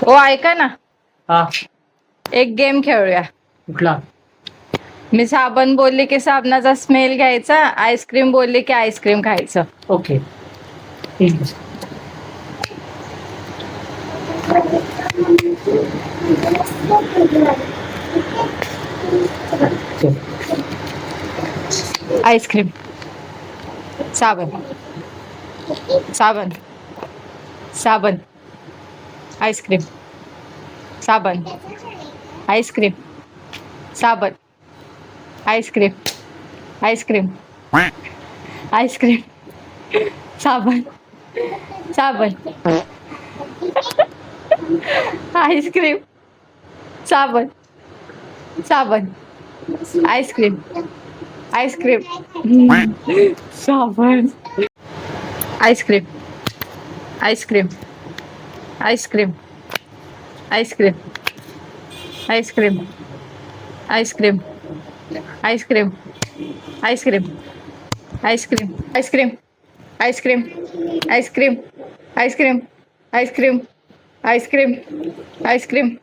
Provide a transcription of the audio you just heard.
ओ ऐका ना, हा. एक गेम खेळूया. कुठला? मी साबण बोलली की साबणाचा स्मेल घ्यायचा, आईस्क्रीम बोलली की आईस्क्रीम खायचं. ओके. ठीक आहे. चल. आईस्क्रीम, साबण, साबण, साबण, आईस्क्रीम, साबण, आईस्क्रीम, साबण, आईस्क्रीम, आईस्क्रीम, आईस्क्रीम, साबण, साबण, आईस्क्रीम, साबण, साबण, आईस्क्रीम, आईस्क्रीम, साबण, ice cream, ice cream, ice cream, ice cream, ice cream, ice cream, ice cream, ice cream, ice cream, ice cream, ice cream, ice cream, ice cream, ice cream, ice cream, ice cream.